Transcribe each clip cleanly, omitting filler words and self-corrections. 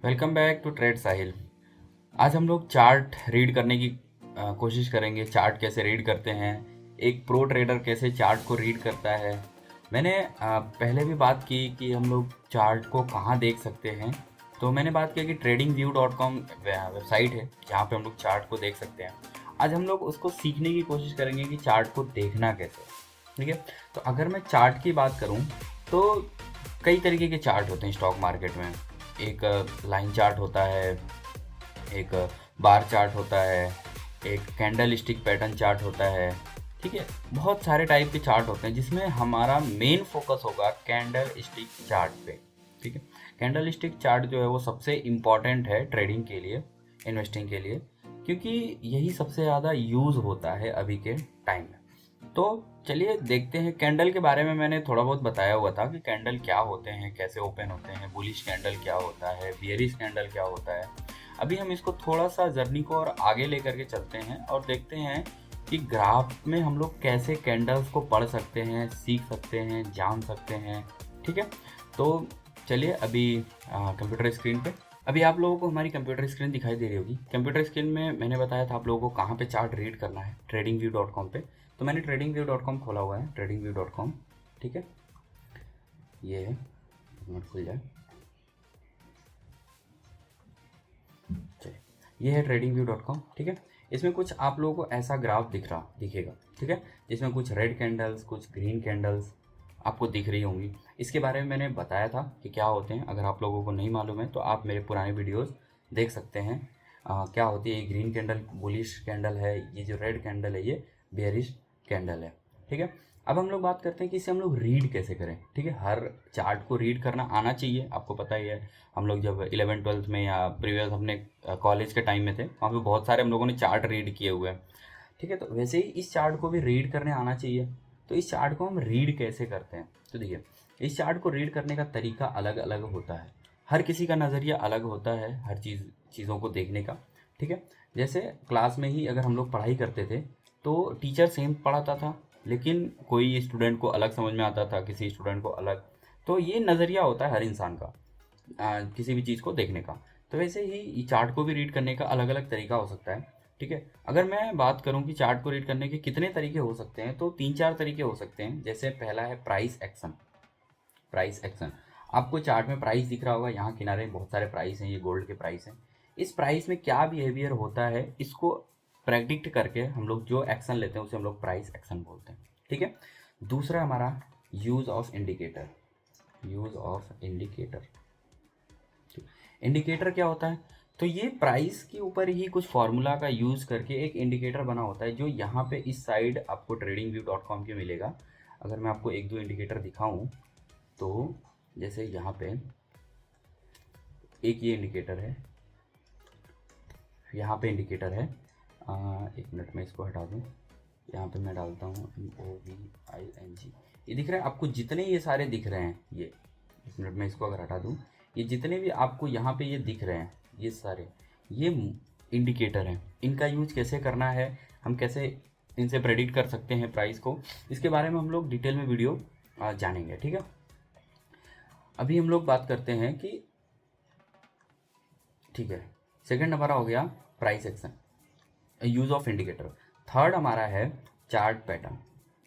Welcome back to trade साहिल। आज हम लोग चार्ट रीड करने की कोशिश करेंगे। चार्ट कैसे रीड करते हैं, एक प्रो ट्रेडर कैसे चार्ट को रीड करता है। मैंने पहले भी बात की कि हम लोग चार्ट को कहाँ देख सकते हैं। तो मैंने बात की कि tradingview.com वेबसाइट है जहाँ पे हम लोग चार्ट को देख सकते हैं। आज हम लोग उसको सीखने की कोशिश करेंगे कि चार्ट को देखना कैसे। ठीक है, तो अगर मैं चार्ट की बात करूँ तो कई तरीके के चार्ट होते हैं स्टॉक मार्केट में। एक लाइन चार्ट होता है, एक बार चार्ट होता है, एक कैंडल स्टिक पैटर्न चार्ट होता है। ठीक है, बहुत सारे टाइप के चार्ट होते हैं जिसमें हमारा मेन फोकस होगा कैंडल स्टिक चार्ट पे। ठीक है, कैंडल स्टिक चार्ट जो है वो सबसे इम्पॉर्टेंट है ट्रेडिंग के लिए, इन्वेस्टिंग के लिए, क्योंकि यही सबसे ज़्यादा यूज़ होता है अभी के टाइम में। तो चलिए देखते हैं। कैंडल के बारे में मैंने थोड़ा बहुत बताया हुआ था कि कैंडल क्या होते हैं, कैसे ओपन होते हैं, बुलिश कैंडल क्या होता है, बियरिश कैंडल क्या होता है। अभी हम इसको थोड़ा सा जर्नी को और आगे लेकर के चलते हैं और देखते हैं कि ग्राफ में हम लोग कैसे कैंडल्स को पढ़ सकते हैं, सीख सकते हैं, जान सकते हैं। ठीक है, तो चलिए अभी कंप्यूटर स्क्रीन पे, अभी आप लोगों को हमारी कंप्यूटर स्क्रीन दिखाई दे रही होगी। कंप्यूटर स्क्रीन में मैंने बताया था आप लोगों को कहाँ पे चार्ट रीड करना है, tradingview.com पे। तो मैंने tradingview.com खोला हुआ है, tradingview.com। ठीक है, ये है, एक मिनट खुल जाए। चलिए, ये है tradingview.com। ठीक है, इसमें कुछ आप लोगों को ऐसा ग्राफ दिखेगा। ठीक है, जिसमें कुछ रेड कैंडल्स, कुछ ग्रीन कैंडल्स आपको दिख रही होंगी। इसके बारे में मैंने बताया था कि क्या होते हैं। अगर आप लोगों को नहीं मालूम है तो आप मेरे पुराने वीडियोस देख सकते हैं। क्या होती है, ये ग्रीन कैंडल बुलिश कैंडल है, ये जो रेड कैंडल है ये बेयरिश कैंडल है। ठीक है, अब हम लोग बात करते हैं कि इसे हम लोग रीड कैसे करें। ठीक है, हर चार्ट को रीड करना आना चाहिए, आपको पता ही है। हम लोग जब 11th 12th में या प्रीवियस अपने कॉलेज के टाइम में थे, वहाँ पे बहुत सारे हम लोगों ने चार्ट रीड किए हुए हैं। ठीक है, तो वैसे ही इस चार्ट को भी रीड करने आना चाहिए। तो इस चार्ट को हम रीड कैसे करते हैं, तो देखिए, इस चार्ट को रीड करने का तरीका अलग अलग होता है। हर किसी का नज़रिया अलग होता है हर चीज़ों को देखने का। ठीक है, जैसे क्लास में ही अगर हम लोग पढ़ाई करते थे तो टीचर सेम पढ़ाता था, लेकिन कोई स्टूडेंट को अलग समझ में आता था, किसी स्टूडेंट को अलग। तो ये नज़रिया होता है हर इंसान का किसी भी चीज़ को देखने का। तो वैसे ही चार्ट को भी रीड करने का अलग अलग तरीका हो सकता है। ठीक है, अगर मैं बात करूं कि चार्ट को रीड करने के कितने तरीके हो सकते हैं, तो तीन चार तरीके हो सकते हैं। जैसे पहला है प्राइस एक्शन। प्राइस एक्शन, आपको चार्ट में प्राइस दिख रहा होगा, यहाँ किनारे में बहुत सारे प्राइस हैं, ये गोल्ड के प्राइस हैं। इस प्राइस में क्या बिहेवियर होता है, इसको प्रेडिक्ट करके हम लोग जो एक्शन लेते हैं उसे हम लोग प्राइस एक्शन बोलते हैं। ठीक है, दूसरा हमारा use of indicator. Use of indicator, indicator क्या होता है, तो ये प्राइस के ऊपर ही कुछ फार्मूला का यूज़ करके एक इंडिकेटर बना होता है, जो यहाँ पे इस साइड आपको tradingview.com के मिलेगा। अगर मैं आपको एक दो इंडिकेटर दिखाऊं तो जैसे यहाँ पे एक ये इंडिकेटर है, यहाँ पे इंडिकेटर है। एक मिनट में इसको हटा दूँ, यहाँ पे मैं डालता हूँ MOVING। ये दिख रहा है आपको, जितने ये सारे दिख रहे हैं, ये एक मिनट में इसको अगर हटा दूँ, ये जितने भी आपको यहाँ पे ये दिख रहे हैं, ये सारे ये इंडिकेटर हैं। इनका यूज कैसे करना है, हम कैसे इनसे प्रेडिक्ट कर सकते हैं प्राइस को, इसके बारे में हम लोग डिटेल में वीडियो जानेंगे। ठीक है, अभी हम लोग बात करते हैं कि, ठीक है, सेकंड हमारा हो गया price action, use of indicator. Third हमारा है chart pattern.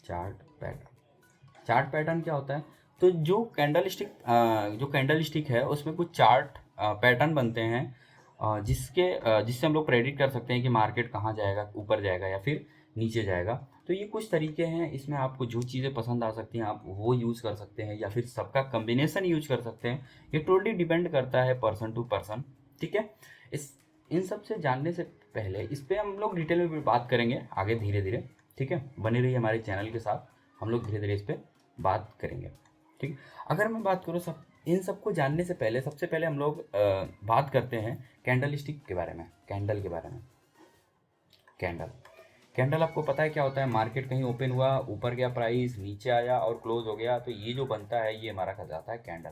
Chart pattern, chart pattern क्या होता है, तो जो कैंडल स्टिक है उसमें कुछ चार्ट पैटर्न बनते हैं, जिससे हम लोग प्रेडिक्ट कर सकते हैं कि मार्केट कहाँ जाएगा, ऊपर जाएगा या फिर नीचे जाएगा। तो ये कुछ तरीके हैं, इसमें आपको जो चीज़ें पसंद आ सकती हैं आप वो यूज़ कर सकते हैं, या फिर सबका कम्बिनेशन यूज कर सकते हैं। ये टोटली डिपेंड करता है पर्सन टू पर्सन। ठीक है, इस इन सब से जानने से पहले इस पे हम लोग डिटेल में भी बात करेंगे आगे धीरे धीरे। ठीक है, बने रहिए हमारे चैनल के साथ, हम लोग धीरे धीरे इस पे बात करेंगे। ठीक है, अगर मैं बात करूँ सब इन सबको जानने से पहले, सबसे पहले हम लोग बात करते हैं कैंडल स्टिक के बारे में, कैंडल के बारे में। कैंडल, कैंडल आपको पता है क्या होता है, मार्केट कहीं ओपन हुआ, ऊपर गया प्राइस, नीचे आया और क्लोज हो गया, तो ये जो बनता है ये हमारा कहलाता है कैंडल।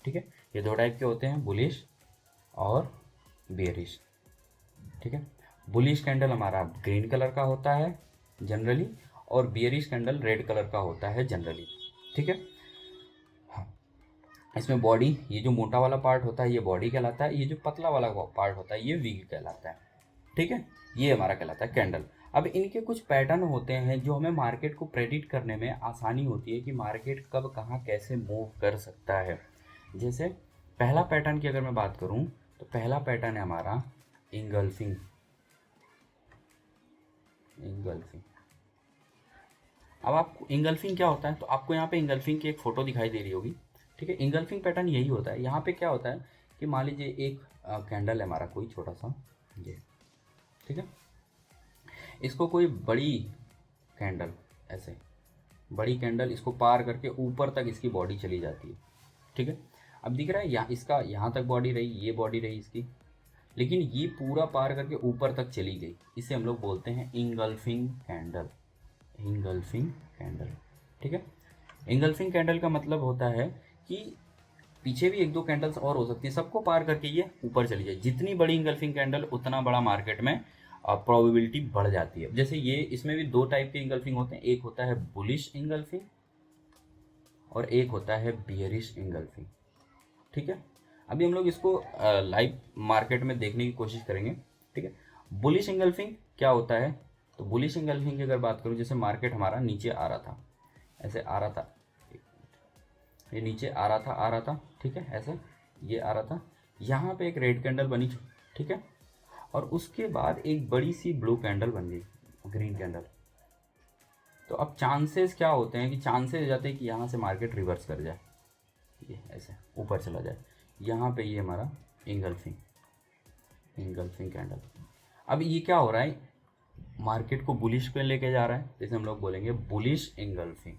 ठीक है, ये दो टाइप के होते हैं, बुलिश और बेयरिश। ठीक है, बुलिश कैंडल हमारा ग्रीन कलर का होता है जनरली, और बियरिश कैंडल रेड कलर का होता है जनरली। ठीक है, हाँ, इसमें बॉडी, ये जो मोटा वाला पार्ट होता है ये बॉडी कहलाता है, ये जो पतला वाला पार्ट होता है ये विंग कहलाता है। ठीक है, ये हमारा कहलाता है कैंडल। अब इनके कुछ पैटर्न होते हैं जो हमें मार्केट को प्रेडिक्ट करने में आसानी होती है कि मार्केट कब कहाँ कैसे मूव कर सकता है। जैसे पहला पैटर्न की अगर मैं बात करूँ तो पहला पैटर्न है हमारा इंगल्फिंग। इंगल्फिंग, अब आपको इंगल्फिंग क्या होता है, तो आपको यहाँ पे इंगल्फिंग की एक फ़ोटो दिखाई दे रही होगी। ठीक है, इंगल्फिंग पैटर्न यही होता है। यहाँ पे क्या होता है कि मान लीजिए एक कैंडल है हमारा कोई छोटा सा ये, ठीक है, इसको कोई बड़ी कैंडल, ऐसे बड़ी कैंडल इसको पार करके ऊपर तक इसकी बॉडी चली जाती है। ठीक है, अब दिख रहा है यहाँ इसका, यहाँ तक बॉडी रही, ये बॉडी रही इसकी, लेकिन ये पूरा पार करके ऊपर तक चली गई, इसे हम लोग बोलते हैं इंगल्फिंग कैंडल। इंगल्फिंग कैंडल, ठीक है। इंगल्फिंग कैंडल का मतलब होता है कि पीछे भी एक दो कैंडल्स और हो सकती हैं, सबको पार करके ये ऊपर चली जाए। जितनी बड़ी इंगल्फिंग कैंडल उतना बड़ा मार्केट में प्रोबेबिलिटी बढ़ जाती है। जैसे ये, इसमें भी दो टाइप के इंगल्फिंग होते हैं, एक होता है बुलिश इंगल्फिंग और एक होता है बियरिश इंगल्फिंग। ठीक है, अभी हम लोग इसको लाइव मार्केट में देखने की कोशिश करेंगे। ठीक है, बुलिश इंगल्फिंग क्या होता है, तो बुलिश इंगल्फिंग की अगर बात करूँ, जैसे मार्केट हमारा नीचे आ रहा था, ऐसे आ रहा था, ये नीचे आ रहा था, ठीक है, ऐसे ये आ रहा था, यहाँ पे एक रेड कैंडल बनी, ठीक है, और उसके बाद एक बड़ी सी ब्लू कैंडल बन गई, ग्रीन कैंडल। तो अब चांसेस क्या होते हैं कि चांसेस हो जाते हैं कि यहाँ से मार्केट रिवर्स कर जाए, ये ऐसे ऊपर चला जाए। यहाँ पे ये हमारा इंगल्फिंग, इंगल्फिंग कैंडल। अब ये क्या हो रहा है, मार्केट को बुलिश पे लेके जा रहा है, जैसे हम लोग बोलेंगे बुलिश इंगल्फिंग,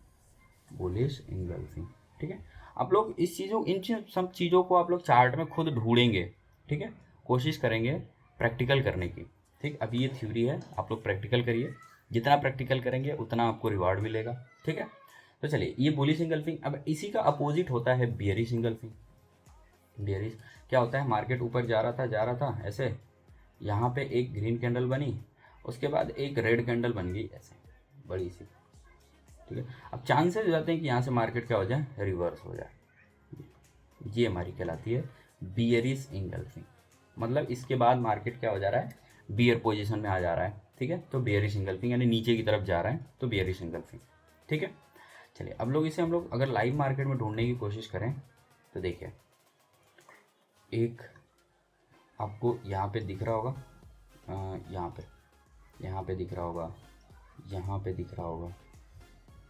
बुलिश इंगल्फिंग। ठीक है, आप लोग इस चीज़ों, इन सब चीज़ों को आप लोग चार्ट में खुद ढूंढेंगे। ठीक है, कोशिश करेंगे प्रैक्टिकल करने की। ठीक, अभी ये थ्योरी है, आप लोग प्रैक्टिकल करिए, जितना प्रैक्टिकल करेंगे उतना आपको रिवार्ड मिलेगा। ठीक है, तो चलिए, ये बुलिश इंगल्फिंग। अब इसी का अपोजिट होता है बियरिश इंगल्फिंग। बियरिश क्या होता है, मार्केट ऊपर जा रहा था ऐसे, यहाँ पे एक ग्रीन कैंडल बनी, उसके बाद एक रेड कैंडल बन गई ऐसे बड़ी सी। ठीक है, अब चांसेस हो जाते हैं कि यहाँ से मार्केट क्या हो जाए, रिवर्स हो जाए। ये हमारी कहलाती है बियरिश इंगल्फिंग। मतलब इसके बाद मार्केट क्या हो जा रहा है, बियर पोजीशन में आ जा रहा है। ठीक है, तो बियरिश इंगल्फिंग यानी नीचे की तरफ जा रहा है, तो बियरिश इंगल्फिंग। ठीक है, चलिए, अब लोग इसे हम लोग अगर लाइव मार्केट में ढूंढने की कोशिश करें तो देखिए, एक आपको यहाँ पे दिख रहा होगा, यहाँ पे दिख रहा होगा, यहाँ पे दिख रहा होगा,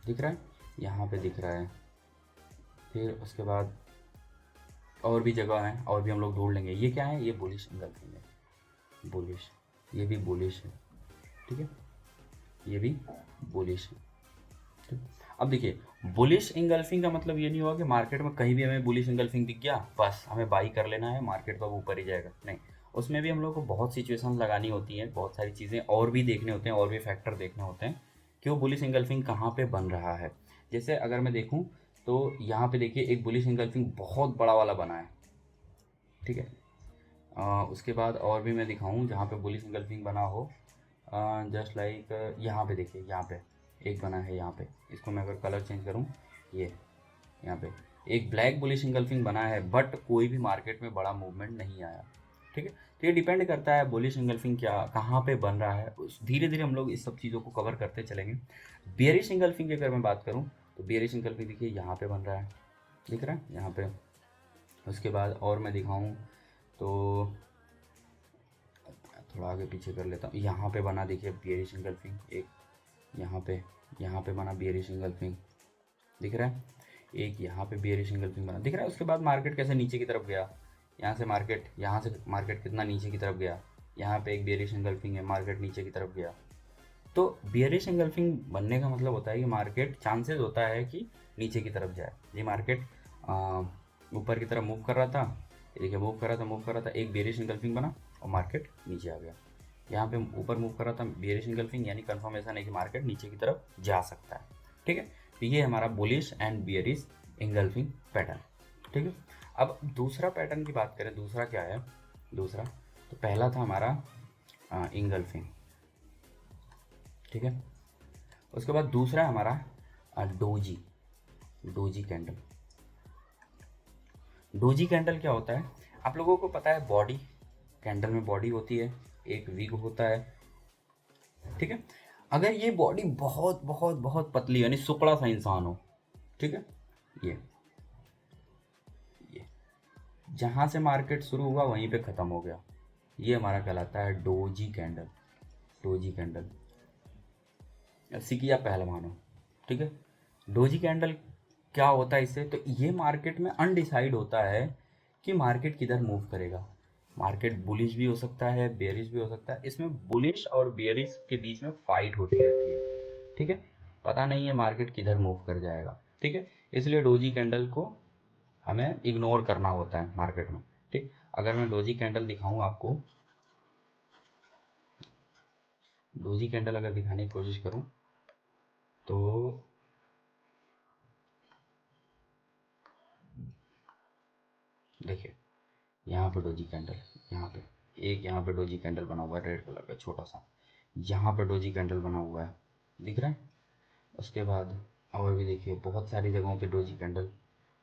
दिख रहा है, यहाँ पे दिख रहा है। फिर उसके बाद और भी जगह है, और भी हम लोग ढूंढ लेंगे। ये क्या है, ये बुलिश इंगल्फिंग है, बुलिश, ये भी बुलिश है। ठीक है, ये भी बुलिश है। ठीक, अब देखिए, बुलिश इंगल्फिंग का मतलब ये नहीं होगा कि मार्केट में कहीं भी हमें बुलिश इंगल्फिंग दिख गया बस हमें बाई कर लेना है, मार्केट तो अब ऊपर ही जाएगा। नहीं, उसमें भी हम लोग को बहुत सिचुएशन लगानी होती हैं, बहुत सारी चीज़ें और भी देखने होते हैं, और भी फैक्टर देखने होते हैं कि वो बुलिश इंगल्फिंग कहाँ पे बन रहा है। जैसे अगर मैं देखूँ तो यहाँ पे देखिए एक बुलिश इंगल्फिंग बहुत बड़ा वाला बना है। ठीक है, उसके बाद और भी मैं दिखाऊँ जहाँ पे बुलिश इंगल्फिंग बना हो, जस्ट लाइक यहाँ पे देखिए, यहाँ पे एक बना है, यहाँ पे इसको मैं अगर कलर चेंज करूँ, ये यहाँ पे एक ब्लैक बुलिश इंगल्फिंग बना है, बट कोई भी मार्केट में बड़ा मूवमेंट नहीं आया। ठीक है, तो ये डिपेंड करता है बुलिश इंगल्फिंग क्या कहाँ पे बन रहा है, उस धीरे धीरे हम लोग इस सब चीज़ों को कवर करते चलेंगे। बियरिश इंगल्फिंग की अगर मैं बात करूँ तो बियरिश इंगल्फिंग देखिए यहाँ पे बन रहा है, दिख रहा है यहाँ पे। उसके बाद और मैं दिखाऊँ तो थोड़ा आगे पीछे कर लेता हूँ, यहाँ पे बना देखिए बियरिश इंगल्फिंग, एक यहाँ पे बना बियरिश इंगल्फिंग, दिख रहा है, एक यहाँ पे बियरिश इंगल्फिंग बना, दिख रहा है। उसके बाद मार्केट कैसे नीचे की तरफ गया, यहाँ से मार्केट कितना नीचे की तरफ गया, यहाँ पे एक बियरिश इंगल्फिंग है, मार्केट नीचे की तरफ गया। तो बियरिश इंगल्फिंग बनने का मतलब होता है कि मार्केट चांसेस होता है कि नीचे की तरफ जाए। ये मार्केट ऊपर की तरफ मूव कर रहा था, ये देखिए मूव कर रहा था, एक बियरिश इंगल्फिंग बना और मार्केट नीचे आ गया। यहाँ पे ऊपर मूव कर रहा था बियरिश इंगल्फिंग, यानी कंफर्मेशन है कि मार्केट नीचे की तरफ जा सकता है। ठीक है, तो ये हमारा bullish and bearish engulfing pattern. ठीक है, अब दूसरा पैटर्न की बात करें, दूसरा क्या है, दूसरा तो पहला था हमारा इंगल्फिंग। ठीक है, उसके बाद दूसरा है हमारा doji, doji candle. Doji candle क्या होता है, आप लोगों को पता है, बॉडी, कैंडल में बॉडी होती है, एक विग होता है, ठीक है। अगर ये बॉडी बहुत बहुत बहुत पतली यानी सुकड़ा सा इंसान हो, ठीक है, ये ये जहाँ से मार्केट शुरू हुआ वहीं पे ख़त्म हो गया, ये हमारा कहलाता है doji candle. Doji candle Saikia पहलवान हो, ठीक है। डोजी कैंडल क्या होता है इससे, तो ये मार्केट में अनडिसाइड होता है कि मार्केट किधर मूव करेगा। मार्केट बुलिश भी हो सकता है, बेयरिश भी हो सकता है, इसमें बुलिश और बेयरिश के बीच में फाइट होती रहती है, ठीक है। पता नहीं है मार्केट किधर मूव कर जाएगा, ठीक है। इसलिए डोजी कैंडल को हमें इग्नोर करना होता है मार्केट में, ठीक। अगर मैं डोजी कैंडल दिखाऊं आपको, डोजी कैंडल अगर दिखाने की कोशिश करूं तो देखिए, यहाँ पे डोजी कैंडल, यहाँ पे एक, यहाँ पे डोजी कैंडल बना हुआ है रेड कलर का छोटा सा, यहाँ पे डोजी कैंडल बना हुआ है, दिख रहा है। उसके बाद और भी देखिए बहुत सारी जगहों पे डोजी कैंडल,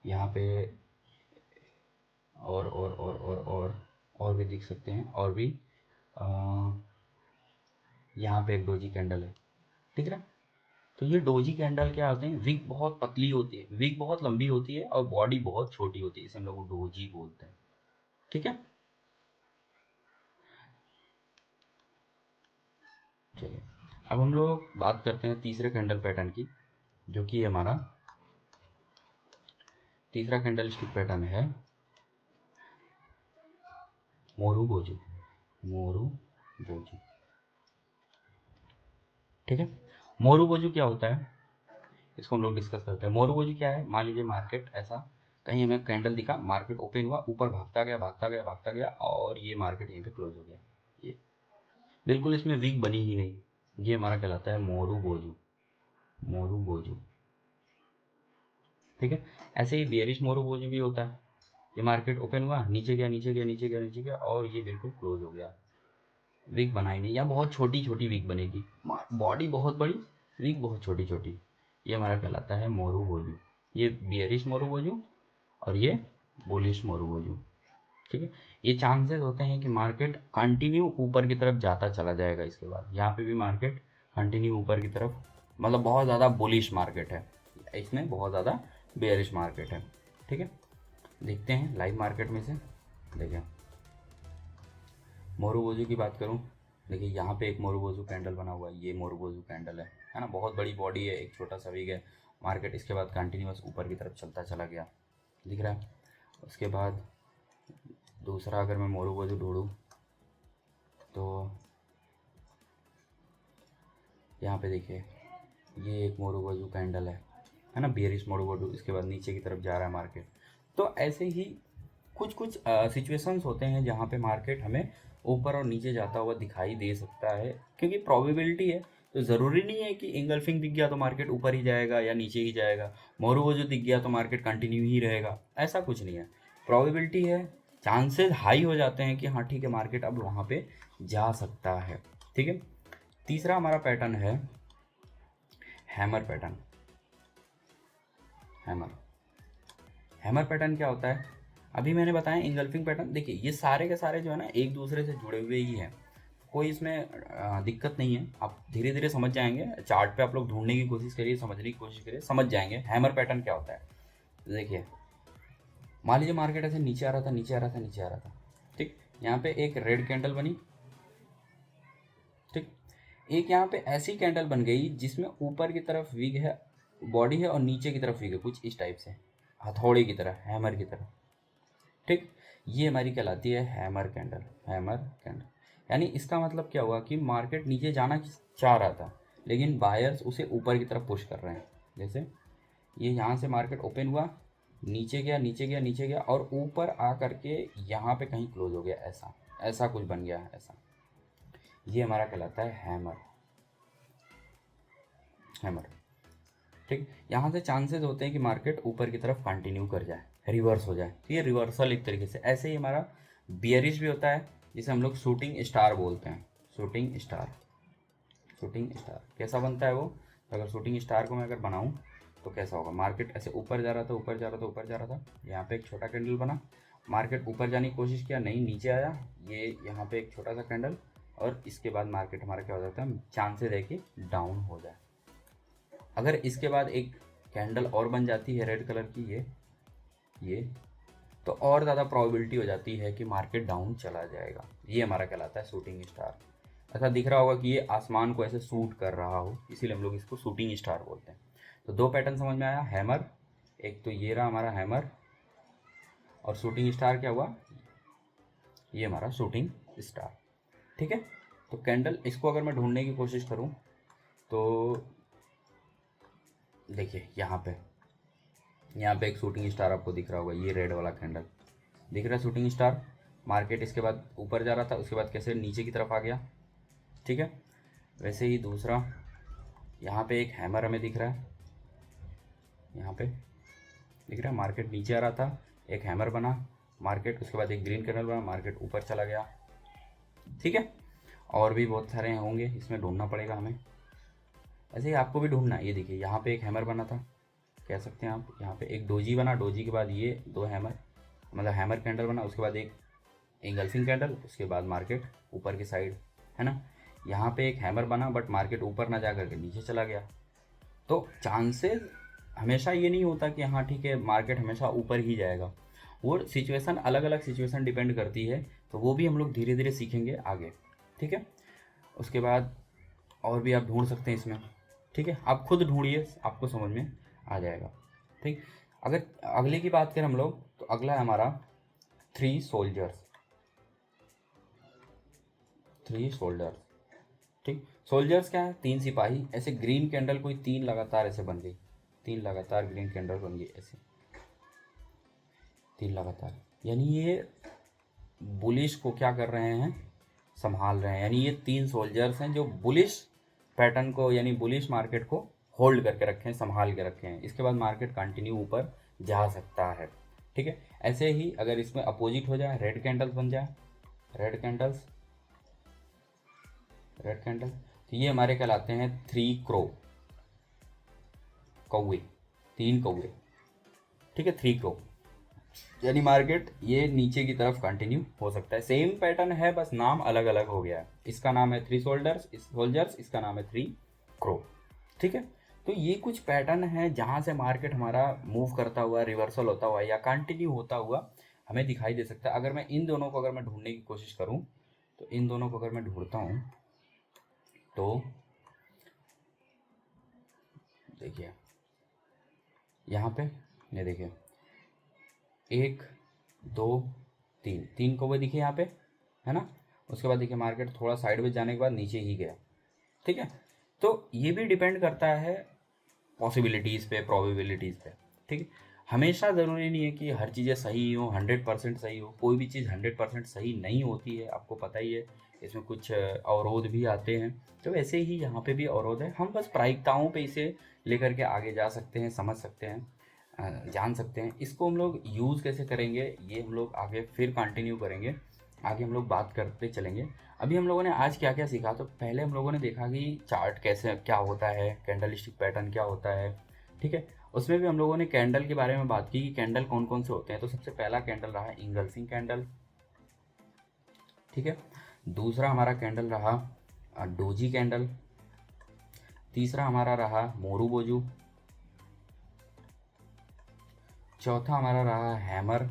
यहाँ पे और भी दिख सकते हैं, और भी आ, यहाँ पे एक डोजी कैंडल है, दिख रहा है। तो ये डोजी कैंडल क्या होते हैं, विग बहुत पतली होती है, विग बहुत लंबी होती है और बॉडी बहुत छोटी होती है, इसे हम लोग डोजी बोलते हैं, ठीक है। चलिए, अब हम लोग बात करते हैं तीसरे कैंडल पैटर्न की, जो कि हमारा तीसरा कैंडल स्टिक पैटर्न है मोरू बोजू। मोरू बोजू, ठीक है। मोरू बोजू क्या होता है, इसको हम लोग डिस्कस करते हैं। मोरू बोजू क्या है, मान लीजिए मार्केट ऐसा, कहीं हमें कैंडल दिखा, मार्केट ओपन हुआ, ऊपर भागता गया भागता गया भागता गया और ये मार्केट यहीं पे क्लोज हो गया, ये बिल्कुल इसमें वीक बनी ही नहीं, ये हमारा कहलाता है मोरू बोजू। मोरू बोजू, ठीक है। ऐसे ही बेयरिश मोरू बोजू भी होता है, ये मार्केट ओपन हुआ, नीचे गया नीचे गया नीचे गया नीचे गया और ये बिल्कुल क्लोज हो गया, वीक बनाई नहीं, या बहुत छोटी छोटी वीक बनेगी, बॉडी बहुत बड़ी, वीक बहुत छोटी छोटी, ये हमारा कहलाता है मोरू बोजू। ये बियरिश मोरू बोजू और ये बुलिश मोरू बोजू, ठीक है। ये चांसेस होते हैं कि मार्केट कंटिन्यू ऊपर की तरफ जाता चला जाएगा, इसके बाद यहाँ पे भी मार्केट कंटिन्यू ऊपर की तरफ, मतलब बहुत ज़्यादा बुलिश मार्केट है, इसमें बहुत ज़्यादा बेयरिश मार्केट है, ठीक है। देखते हैं लाइव मार्केट में से, देखिए मोरूबोजू की बात करूं, देखिए यहाँ पे एक मोरूबोजू कैंडल बना हुआ है, ये मोरूबोजू कैंडल है ना, बहुत बड़ी बॉडी है, एक छोटा सा विग है, मार्केट इसके बाद कंटिन्यूस ऊपर की तरफ चलता चला गया, दिख रहा है। उसके बाद दूसरा अगर मैं मोरूबोजू ढूंढूं तो यहाँ पे देखिए, ये एक मोरूबोजू कैंडल है ना, बियरिश मोरूबोजू, इसके बाद नीचे की तरफ जा रहा है मार्केट। तो ऐसे ही कुछ कुछ सिचुएशंस होते हैं जहाँ पे मार्केट हमें ऊपर और नीचे जाता हुआ दिखाई दे सकता है, क्योंकि प्रोबेबिलिटी है, तो ज़रूरी नहीं है कि इंगल्फिंग दिख गया तो मार्केट ऊपर ही जाएगा या नीचे ही जाएगा, मोरूबोजू दिख गया तो मार्केट कंटिन्यू ही रहेगा, ऐसा कुछ नहीं है। प्रोबेबिलिटी है, चांसेस हाई हो जाते हैं कि हाँ ठीक है मार्केट अब वहाँ पे जा सकता है, ठीक है। तीसरा हमारा पैटर्न है hammer pattern. Hammer, hammer pattern क्या होता है, अभी मैंने बताया इंगल्फिंग पैटर्न, देखिए ये सारे के सारे जो है ना एक दूसरे से जुड़े हुए ही हैं, कोई इसमें दिक्कत नहीं है, आप धीरे धीरे समझ जाएंगे, चार्ट पे आप लोग ढूंढने की कोशिश करिए, समझने की कोशिश करिए, समझ जाएंगे हैमर पैटर्न क्या होता है। देखिए मान लीजिए मार्केट ऐसे नीचे आ रहा था नीचे आ रहा था नीचे आ रहा था, ठीक, यहाँ पे एक रेड कैंडल बनी, ठीक, एक यहाँ पे ऐसी कैंडल बन गई जिसमें ऊपर की तरफ विग है, बॉडी है, और नीचे की तरफ विग है, कुछ इस टाइप से, हथौड़े की तरह, हैमर की तरह, ठीक। ये हमारी कहलाती है हैमर कैंडल। हैमर कैंडल यानी इसका मतलब क्या हुआ कि मार्केट नीचे जाना चाह रहा था, लेकिन बायर्स उसे ऊपर की तरफ पुश कर रहे हैं, जैसे ये यहाँ से मार्केट ओपन हुआ, नीचे गया नीचे गया नीचे गया और ऊपर आ करके यहाँ पे कहीं क्लोज हो गया, ऐसा ऐसा कुछ बन गया है, ऐसा, ये हमारा कहलाता है हैमर। हैमर, ठीक। यहाँ से चांसेस होते हैं कि मार्केट ऊपर की तरफ कंटिन्यू कर जाए, रिवर्स हो जाए, तो ये रिवर्सल एक तरीके से, ऐसे ही हमारा बियरिश भी होता है, जिसे हम लोग शूटिंग स्टार बोलते हैं। शूटिंग स्टार, शूटिंग स्टार कैसा बनता है वो, तो अगर शूटिंग स्टार को मैं अगर बनाऊँ तो कैसा होगा, मार्केट ऐसे ऊपर जा रहा था, ऊपर जा रहा था, ऊपर जा रहा था, यहाँ पे एक छोटा कैंडल बना, मार्केट ऊपर जाने की कोशिश किया, नहीं नीचे आया, ये यहाँ पे एक छोटा सा कैंडल, और इसके बाद मार्केट हमारा क्या हो जाता है, चांसेस है कि डाउन हो जाए। अगर इसके बाद एक कैंडल और बन जाती है रेड कलर की, ये तो और ज़्यादा प्रोबेबिलिटी हो जाती है कि मार्केट डाउन चला जाएगा। ये हमारा कहलाता है शूटिंग स्टार। ऐसा दिख रहा होगा कि ये आसमान को ऐसे शूट कर रहा हो, इसीलिए हम लोग इसको शूटिंग स्टार बोलते हैं। तो दो पैटर्न समझ में आया, हैमर, एक तो ये रहा हमारा हैमर, और शूटिंग स्टार क्या हुआ, ये हमारा शूटिंग स्टार। ठीक है, तो कैंडल इसको अगर मैं ढूंढने की कोशिश करूं तो देखिए यहाँ पे एक शूटिंग स्टार आपको दिख रहा होगा, ये रेड वाला कैंडल दिख रहा है शूटिंग स्टार। मार्केट इसके बाद ऊपर जा रहा था, उसके बाद कैसे नीचे की तरफ आ गया। ठीक है, वैसे ही दूसरा यहाँ पे एक हैमर हमें दिख रहा है, यहाँ पे दिख रहा है, मार्केट नीचे आ रहा था, एक हैमर बना, मार्केट उसके बाद एक ग्रीन कैंडल बना, मार्केट ऊपर चला गया। ठीक है, और भी बहुत सारे होंगे, इसमें ढूंढना पड़ेगा हमें, ऐसे ही आपको भी ढूंढना है। ये देखिए यहाँ पे एक हैमर बना था, कह सकते हैं आप, यहाँ पे एक डोजी बना, डोजी के बाद ये दो हैमर, मतलब हैमर कैंडल बना, उसके बाद एक एंगल्फिंग कैंडल, उसके बाद मार्केट ऊपर की साइड, है ना। यहाँ पे एक हैमर बना बट मार्केट ऊपर ना जा करके नीचे चला गया। तो चांसेस हमेशा ये नहीं होता कि हाँ ठीक है मार्केट हमेशा ऊपर ही जाएगा, वो सिचुएशन अलग अलग सिचुएशन डिपेंड करती है, तो वो भी हम लोग धीरे धीरे सीखेंगे आगे। ठीक है, उसके बाद और भी आप ढूंढ सकते हैं इसमें। ठीक है, आप खुद ढूंढिए, आपको समझ में आ जाएगा। ठीक, अगर अगले की बात करें हम लोग, तो अगला है हमारा थ्री सोल्जर्स। ठीक, सोल्जर्स क्या है, तीन सिपाही। ऐसे ग्रीन कैंडल कोई तीन लगातार ऐसे बन गई, तीन लगातार ग्रीन कैंडल बन गई ऐसे, तीन लगातार, यानी ये बुलिश को क्या कर रहे हैं, संभाल रहे हैं। यानी ये तीन सोल्जर्स हैं जो बुलिश पैटर्न को, यानी बुलिश मार्केट को होल्ड करके रखे हैं, संभाल के रखे हैं। इसके बाद मार्केट कंटिन्यू ऊपर जा सकता है। ठीक है, ऐसे ही अगर इसमें अपोजिट हो जाए, रेड कैंडल्स बन जाए, रेड कैंडल, तो ये हमारे कहलाते हैं थ्री क्रो, कौवे, तीन कौवे। ठीक है, थ्री क्रो, यानी मार्केट ये नीचे की तरफ कंटिन्यू हो सकता है। सेम पैटर्न है, बस नाम अलग अलग हो गया है। इसका नाम है थ्री सोल्जर्स, इसका नाम है थ्री क्रो। ठीक है, तो ये कुछ पैटर्न है जहाँ से मार्केट हमारा मूव करता हुआ, रिवर्सल होता हुआ या कंटिन्यू होता हुआ हमें दिखाई दे सकता है। अगर मैं इन दोनों को अगर मैं ढूंढने की कोशिश करूँ, तो इन दोनों को अगर मैं ढूंढता हूँ तो देखिए यहाँ पे, ये देखिए एक दो तीन, तीन कौवे दिखे यहाँ पे, है ना। उसके बाद देखिए मार्केट थोड़ा साइडवेज जाने के बाद नीचे ही गया। ठीक है, तो ये भी डिपेंड करता है पॉसिबिलिटीज़ पे, प्रोबेबिलिटीज़ पे। ठीक है, हमेशा ज़रूरी नहीं है कि हर चीज़ें सही हो, 100% सही हो। कोई भी चीज़ 100% सही नहीं होती है, आपको पता ही है, इसमें कुछ अवरोध भी आते हैं। तो वैसे ही यहाँ पे भी अवरोध है, हम बस प्रायिकताओं पे इसे लेकर के आगे जा सकते हैं, समझ सकते हैं, जान सकते हैं। इसको हम लोग यूज़ कैसे करेंगे, ये हम लोग आगे फिर कंटिन्यू करेंगे, आगे हम लोग बात करते चलेंगे। अभी हम लोगों ने आज क्या क्या सीखा, तो पहले हम लोगों ने देखा कि चार्ट कैसे क्या होता है, कैंडल स्टिक पैटर्न क्या होता है। ठीक है, उसमें भी हम लोगों ने कैंडल के बारे में बात की कि कैंडल कौन कौन से होते हैं। तो सबसे पहला कैंडल रहा इंगल्फिंग कैंडल। ठीक है, दूसरा हमारा कैंडल रहा डोजी कैंडल, तीसरा हमारा रहा मोरूबोजू, चौथा हमारा रहा हैमर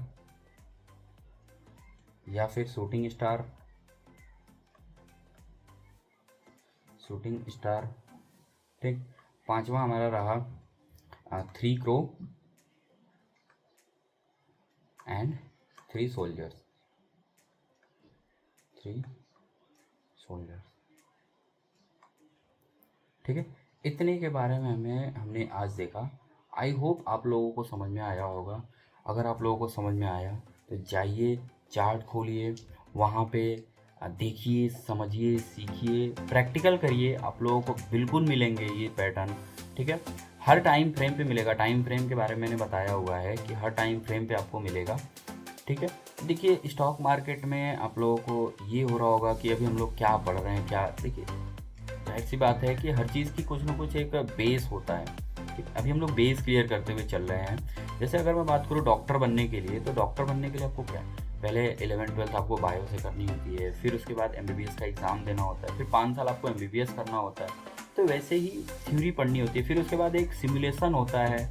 या फिर शूटिंग स्टार, ठीक, पांचवा हमारा रहा three crow and three soldiers, ठीक है, इतने के बारे में हमने आज देखा। आई होप आप लोगों को समझ में आया होगा। अगर आप लोगों को समझ में आया तो जाइए, चार्ट खोलिए, वहाँ पे देखिए, समझिए, सीखिए, प्रैक्टिकल करिए। आप लोगों को बिल्कुल मिलेंगे ये पैटर्न। ठीक है, हर टाइम फ्रेम पे मिलेगा। टाइम फ्रेम के बारे में मैंने बताया हुआ है कि हर टाइम फ्रेम पे आपको मिलेगा। ठीक है, देखिए स्टॉक मार्केट में आप लोगों को ये हो रहा होगा कि अभी हम लोग क्या पढ़ रहे हैं, क्या, देखिए जाहिर सी बात है कि हर चीज़ की कुछ ना कुछ एक बेस होता है ठीक, अभी हम लोग बेस क्लियर करते हुए चल रहे हैं। जैसे अगर मैं बात करूँ डॉक्टर बनने के लिए, तो डॉक्टर बनने के लिए आपको क्या है, पहले 11th-12th आपको बायो से करनी होती है, फिर उसके बाद एमबीबीएस का एग्ज़ाम देना होता है, फिर 5 साल आपको एमबीबीएस करना होता है। तो वैसे ही थ्योरी पढ़नी होती है, फिर उसके बाद एक सिमुलेशन होता है।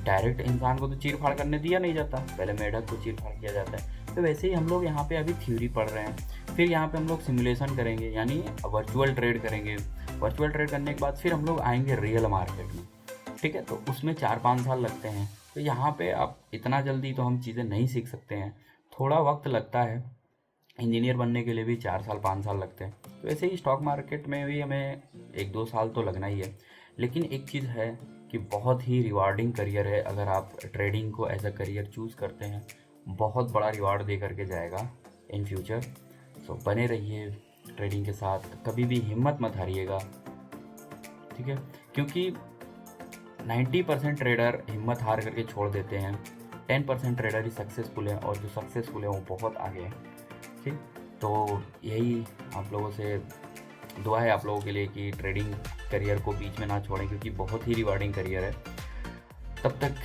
डायरेक्ट इंसान को तो चीर फाड़ करने दिया नहीं जाता, पहले मेढक को चीर फाड़ किया जाता है। तो वैसे ही हम लोग यहाँ पे अभी थ्योरी पढ़ रहे हैं, फिर यहाँ पे हम लोग सिमुलेशन करेंगे, यानी वर्चुअल ट्रेड करेंगे। वर्चुअल ट्रेड करने के बाद फिर हम लोग आएंगे रियल मार्केट में, ठीक है। तो उसमें 4-5 साल लगते हैं। तो यहाँ पे अब इतना जल्दी तो हम चीज़ें नहीं सीख सकते हैं, थोड़ा वक्त लगता है। इंजीनियर बनने के लिए भी 4 साल 5 साल लगते हैं। तो ऐसे ही स्टॉक मार्केट में भी हमें 1-2 साल तो लगना ही है। लेकिन एक चीज़ है कि बहुत ही रिवार्डिंग करियर है, अगर आप ट्रेडिंग को एज अ करियर चूज़ करते हैं, बहुत बड़ा रिवार्ड दे करके जाएगा इन फ्यूचर। सो बने रहिए ट्रेडिंग के साथ, कभी भी हिम्मत मत हारिएगा, ठीक है। क्योंकि 90% ट्रेडर हिम्मत हार करके छोड़ देते हैं, 10% ट्रेडर ही सक्सेसफुल हैं, और जो सक्सेसफुल हैं वो बहुत आगे हैं, ठीक। तो यही आप लोगों से दुआ है आप लोगों के लिए कि ट्रेडिंग करियर को बीच में ना छोड़ें, क्योंकि बहुत ही रिवार्डिंग करियर है। तब तक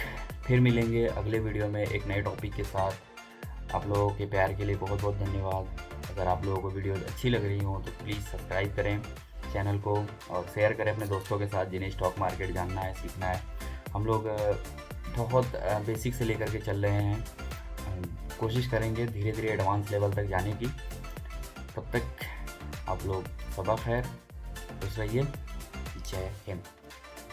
फिर मिलेंगे अगले वीडियो में एक नए टॉपिक के साथ। आप लोगों के प्यार के लिए बहुत बहुत धन्यवाद। अगर आप लोगों को वीडियो अच्छी लग रही हो तो प्लीज़ सब्सक्राइब करें चैनल को, और शेयर करें अपने दोस्तों के साथ जिन्हें स्टॉक मार्केट जानना है, सीखना है। हम लोग बहुत बेसिक से लेकर के चल रहे हैं, कोशिश करेंगे धीरे धीरे एडवांस लेवल तक जाने की। तब तक आप लोग सबा खैर, खुश रहिए। जय हिंद।